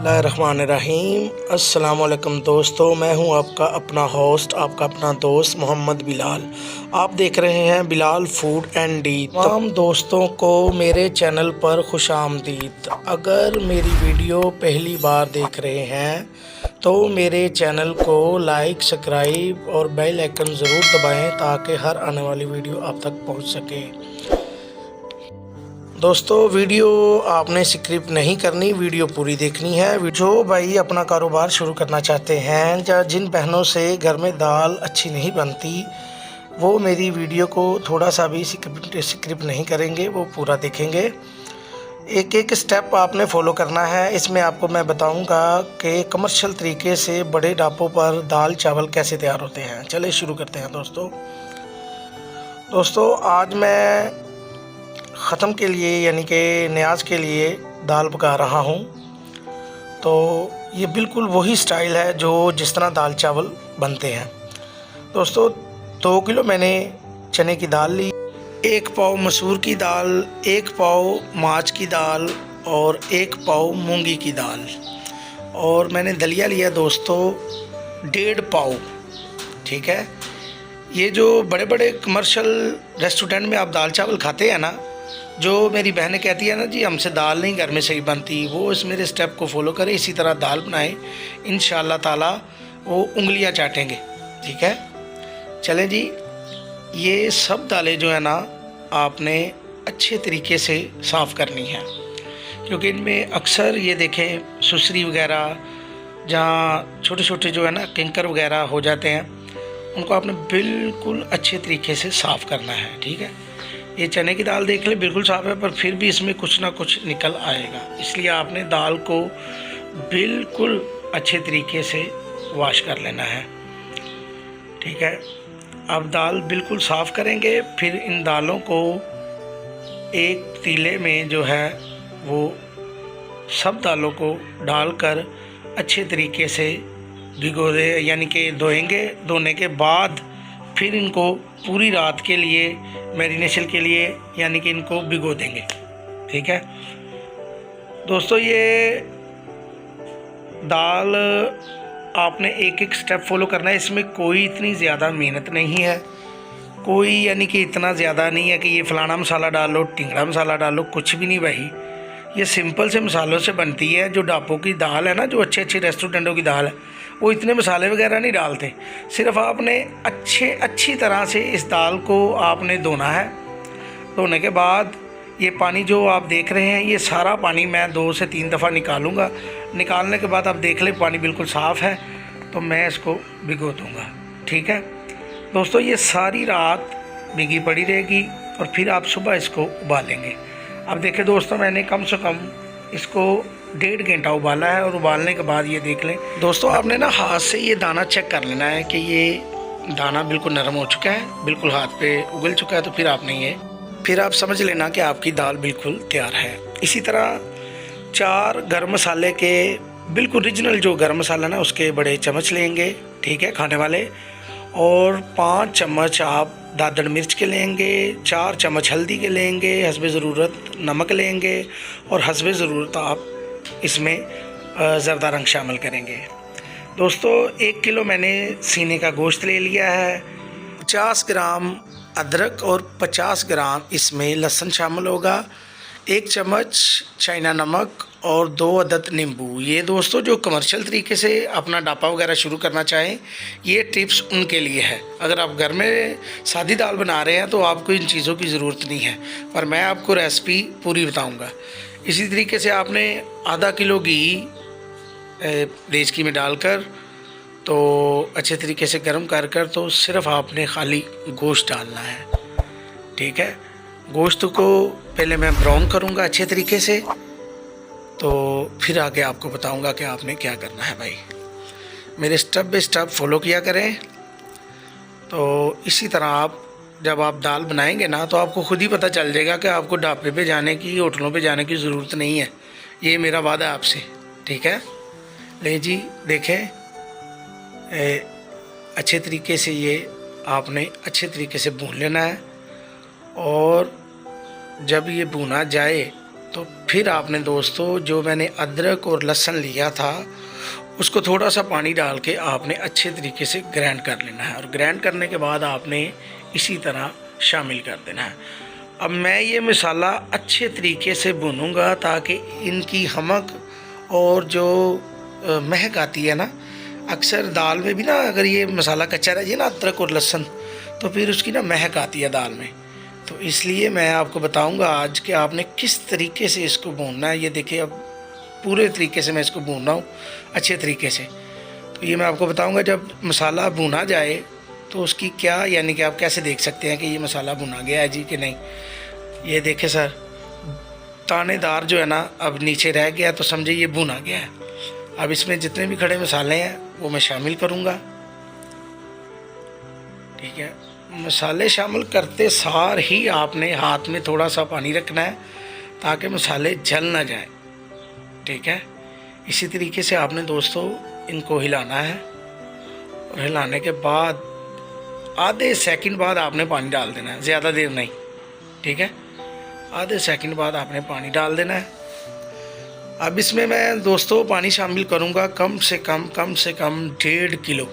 बिस्मिल्लाहिर्रहमानिर्रहीम। अस्सलाम वालेकुम दोस्तों, मैं हूं आपका अपना होस्ट, आपका अपना दोस्त मोहम्मद बिलाल। आप देख रहे हैं बिलाल फूड एंड डी। तमाम दोस्तों को मेरे चैनल पर खुशामदीद। अगर मेरी वीडियो पहली बार देख रहे हैं तो मेरे चैनल को लाइक, सब्सक्राइब और बेल आइकन ज़रूर दबाएं ताकि हर आने वाली वीडियो आप तक पहुंच सके। दोस्तों, वीडियो आपने स्किप नहीं करनी, वीडियो पूरी देखनी है। जो भाई अपना कारोबार शुरू करना चाहते हैं या जिन बहनों से घर में दाल अच्छी नहीं बनती, वो मेरी वीडियो को थोड़ा सा भी स्किप नहीं करेंगे, वो पूरा देखेंगे। एक एक स्टेप आपने फॉलो करना है। इसमें आपको मैं बताऊंगा कि कमर्शियल तरीके से बड़े ढाबों पर दाल चावल कैसे तैयार होते हैं। चलिए शुरू करते हैं दोस्तों, आज मैं ख़त्म के लिए यानी कि न्याज के लिए दाल पका रहा हूँ। तो ये बिल्कुल वही स्टाइल है जो जिस तरह दाल चावल बनते हैं। दोस्तों, 2 किलो मैंने चने की दाल ली, 1 पाव मसूर की दाल, 1 पाव माच की दाल और 1 पाव मूंगी की दाल। और मैंने दलिया लिया दोस्तों 1.5 पाव। ठीक है। ये जो बड़े बड़े कमर्शियल रेस्टोरेंट में आप दाल चावल खाते हैं ना, जो मेरी बहनें कहती है ना जी हमसे दाल नहीं घर में सही बनती, वो इस मेरे स्टेप को फॉलो करें, इसी तरह दाल बनाएं, इंशाल्लाह ताला वो उंगलियां चाटेंगे। ठीक है। चलें जी, ये सब दालें जो है ना आपने अच्छे तरीके से साफ़ करनी है, क्योंकि इनमें अक्सर ये देखें सुसरी वगैरह, जहाँ छोटे छोटे जो है ना कंकर वगैरह हो जाते हैं, उनको आपने बिल्कुल अच्छे तरीके से साफ़ करना है। ठीक है। ये चने की दाल देख ले बिल्कुल साफ़ है, पर फिर भी इसमें कुछ ना कुछ निकल आएगा, इसलिए आपने दाल को बिल्कुल अच्छे तरीके से वॉश कर लेना है। ठीक है। अब दाल बिल्कुल साफ़ करेंगे, फिर इन दालों को एक पतीले में जो है वो सब दालों को डालकर अच्छे तरीके से भिगो दे, यानी कि धोएंगे। धोने के बाद फिर इनको पूरी रात के लिए मैरिनेशन के लिए यानी कि इनको भिगो देंगे। ठीक है दोस्तों, ये दाल आपने एक एक स्टेप फॉलो करना है। इसमें कोई इतनी ज़्यादा मेहनत नहीं है, कोई यानी कि इतना ज़्यादा नहीं है कि ये फलाना मसाला डालो, टिंगड़ा मसाला डालो, कुछ भी नहीं भाई। ये सिंपल से मसालों से बनती है। जो ढाबों की दाल है ना, जो अच्छे अच्छे रेस्टोरेंटों की दाल है, वो इतने मसाले वगैरह नहीं डालते। सिर्फ आपने अच्छी तरह से इस दाल को आपने धोना है। धोने के बाद ये पानी जो आप देख रहे हैं, ये सारा पानी मैं 2 से 3 दफ़ा निकालूंगा। निकालने के बाद आप देख लें पानी बिल्कुल साफ़ है, तो मैं इसको भिगो दूँगा। ठीक है दोस्तों, ये सारी रात भिगी पड़ी रहेगी और फिर आप सुबह इसको उबालेंगे। अब देखें दोस्तों, मैंने कम से कम इसको 1.5 घंटा उबाला है, और उबालने के बाद ये देख लें दोस्तों, आपने ना हाथ से ये दाना चेक कर लेना है कि ये दाना बिल्कुल नरम हो चुका है, बिल्कुल हाथ पे उगल चुका है, तो फिर आप समझ लेना कि आपकी दाल बिल्कुल तैयार है। इसी तरह 4 गरम मसाले के बिल्कुल ओरिजिनल जो गरम मसाला ना उसके बड़े चम्मच लेंगे। ठीक है, खाने वाले। और 5 चम्मच आप दादड़ मिर्च के लेंगे, 4 चम्मच हल्दी के लेंगे, हस्बे ज़रूरत नमक लेंगे, और हस्बे ज़रूरत आप इसमें ज़रदा रंग शामिल करेंगे। दोस्तों, 1 किलो मैंने सीने का गोश्त ले लिया है, 50 ग्राम अदरक और 50 ग्राम इसमें लहसुन शामिल होगा, 1 चम्मच चाइना नमक और 2 अदद नींबू। ये दोस्तों जो कमर्शियल तरीके से अपना ढाबा वगैरह शुरू करना चाहें, ये टिप्स उनके लिए है। अगर आप घर में सादी दाल बना रहे हैं तो आपको इन चीज़ों की ज़रूरत नहीं है, पर मैं आपको रेसिपी पूरी बताऊंगा। इसी तरीके से आपने आधा किलो घी देचकी में डालकर तो अच्छे तरीके से गर्म कर तो सिर्फ आपने खाली गोश्त डालना है। ठीक है। गोश्त को पहले मैं ब्राउन करूँगा अच्छे तरीके से, तो फिर आगे आपको बताऊंगा कि आपने क्या करना है। भाई मेरे स्टेप बाय स्टेप फॉलो किया करें। तो इसी तरह आप जब आप दाल बनाएंगे ना, तो आपको खुद ही पता चल जाएगा कि आपको ढाबे पे जाने की, होटलों पे जाने की ज़रूरत नहीं है। ये मेरा वादा है आपसे। ठीक है। ले जी, देखें अच्छे तरीके से ये आपने अच्छे तरीके से भून लेना है, और जब ये भुना जाए तो फिर आपने दोस्तों जो मैंने अदरक और लहसुन लिया था उसको थोड़ा सा पानी डाल के आपने अच्छे तरीके से ग्राइंड कर लेना है, और ग्राइंड करने के बाद आपने इसी तरह शामिल कर देना है। अब मैं ये मसाला अच्छे तरीके से भूनूंगा ताकि इनकी हमक और जो महक आती है ना, अक्सर दाल में भी ना अगर ये मसाला कच्चा रह जाए ना अदरक और लहसुन, तो फिर उसकी ना महक आती है दाल में। तो इसलिए मैं आपको बताऊंगा आज कि आपने किस तरीके से इसको भूनना है। ये देखिए अब पूरे तरीके से मैं इसको भून रहा हूँ अच्छे तरीके से। तो ये मैं आपको बताऊंगा जब मसाला भुना जाए तो उसकी क्या, यानी कि आप कैसे देख सकते हैं कि ये मसाला भुना गया है जी कि नहीं। ये देखे सर, दानेदार जो है ना अब नीचे रह गया, तो समझे ये भुना गया है। अब इसमें जितने भी खड़े मसाले हैं वो मैं शामिल करूँगा। ठीक है, मसाले शामिल करते सार ही आपने हाथ में थोड़ा सा पानी रखना है ताकि मसाले जल ना जाए। ठीक है, इसी तरीके से आपने दोस्तों इनको हिलाना है, और हिलाने के बाद आधे सेकंड बाद आपने पानी डाल देना है, ज़्यादा देर नहीं। ठीक है, आधे सेकंड बाद आपने पानी डाल देना है। अब इसमें मैं दोस्तों पानी शामिल करूँगा कम से कम 1.5 किलो।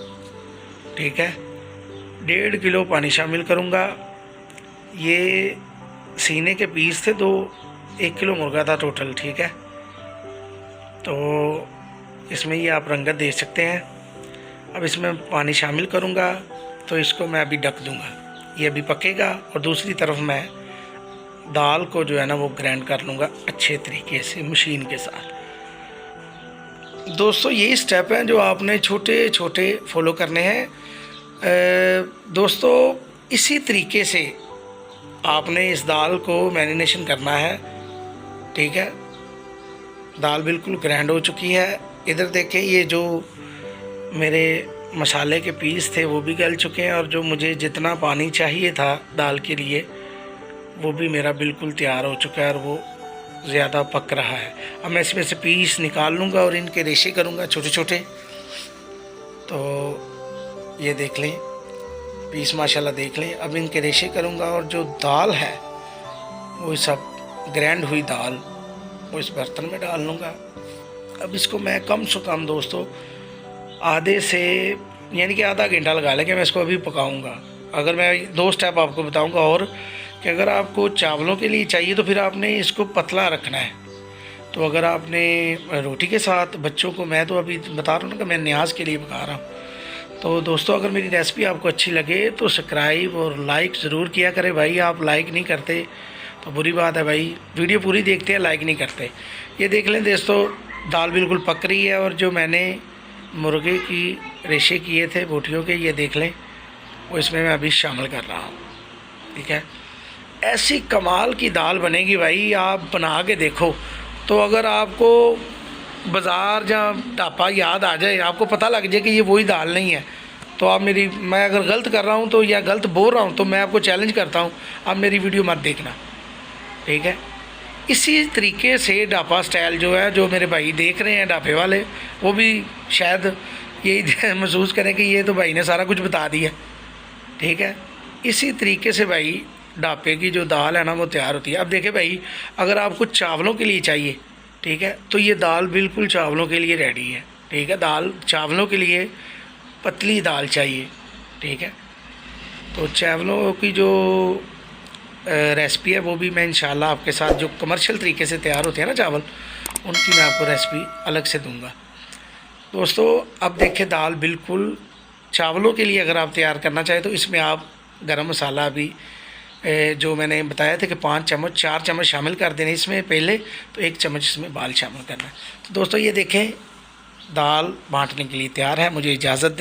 ठीक है, 1.5 किलो पानी शामिल करूँगा। ये सीने के पीस थे, तो 1 किलो मुर्गा था टोटल। ठीक है, तो इसमें ये आप रंगत देख सकते हैं। अब इसमें पानी शामिल करूँगा, तो इसको मैं अभी ढक दूँगा, ये अभी पकेगा, और दूसरी तरफ मैं दाल को जो है ना वो ग्राइंड कर लूँगा अच्छे तरीके से मशीन के साथ। दोस्तों यही स्टेप हैं जो आपने छोटे छोटे फॉलो करने हैं। दोस्तों इसी तरीके से आपने इस दाल को मैरिनेशन करना है। ठीक है, दाल बिल्कुल ग्राइंड हो चुकी है। इधर देखें, ये जो मेरे मसाले के पीस थे वो भी गल चुके हैं, और जो मुझे जितना पानी चाहिए था दाल के लिए वो भी मेरा बिल्कुल तैयार हो चुका है, और वो ज़्यादा पक रहा है। अब मैं इसमें से पीस निकाल लूँगा और इनके रेशे करूँगा छोटे छोटे। तो ये देख लें पीस, माशाल्लाह देख लें। अब इनके रेशे करूँगा, और जो दाल है वो सब ग्राइंड हुई दाल वो इस बर्तन में डाल लूँगा। अब इसको मैं कम से कम दोस्तों आधे से यानी कि आधा घंटा लगा लें कि मैं इसको अभी पकाऊँगा। अगर मैं 2 स्टेप आपको बताऊँगा, और कि अगर आपको चावलों के लिए चाहिए तो फिर आपने इसको पतला रखना है। तो अगर आपने रोटी के साथ बच्चों को, मैं तो अभी बता रहा हूँ ना कि मैं न्याज के लिए पका रहा हूँ। तो दोस्तों अगर मेरी रेसिपी आपको अच्छी लगे तो सब्सक्राइब और लाइक ज़रूर किया करें भाई। आप लाइक नहीं करते तो बुरी बात है भाई, वीडियो पूरी देखते हैं लाइक नहीं करते। ये देख लें दोस्तों, दाल बिल्कुल पक रही है, और जो मैंने मुर्गे की रेशे किए थे बोटियों के, ये देख लें वो इसमें मैं अभी शामिल कर रहा हूँ। ठीक है, ऐसी कमाल की दाल बनेगी भाई, आप बना के देखो। तो अगर आपको बाज़ार या ढाबा याद आ जाए, आपको पता लग जाए कि ये वही दाल नहीं है, तो आप मैं अगर गलत कर रहा हूँ तो या गलत बोल रहा हूँ तो मैं आपको चैलेंज करता हूँ, आप मेरी वीडियो मत देखना। ठीक है, इसी तरीके से ढाबा स्टाइल जो है, जो मेरे भाई देख रहे हैं ढाबे वाले, वो भी शायद यही महसूस करें कि ये तो भाई ने सारा कुछ बता दिया। ठीक है, इसी तरीके से भाई ढाबे की जो दाल है ना वो तैयार होती है। अब देखें भाई, अगर आपको चावलों के लिए चाहिए, ठीक है, तो ये दाल बिल्कुल चावलों के लिए रेडी है। ठीक है, दाल चावलों के लिए पतली दाल चाहिए। ठीक है, तो चावलों की जो रेसिपी है वो भी मैं इंशाल्लाह आपके साथ, जो कमर्शियल तरीके से तैयार होते हैं ना चावल, उनकी मैं आपको रेसिपी अलग से दूंगा। दोस्तों अब देखें, दाल बिल्कुल चावलों के लिए अगर आप तैयार करना चाहें तो इसमें आप गरम मसाला भी जो मैंने बताया था कि 5 चम्मच 4 चम्मच शामिल कर देने इसमें पहले, तो 1 चम्मच इसमें बाल शामिल करना है। तो दोस्तों ये देखें, दाल बांटने के लिए तैयार है। मुझे इजाज़त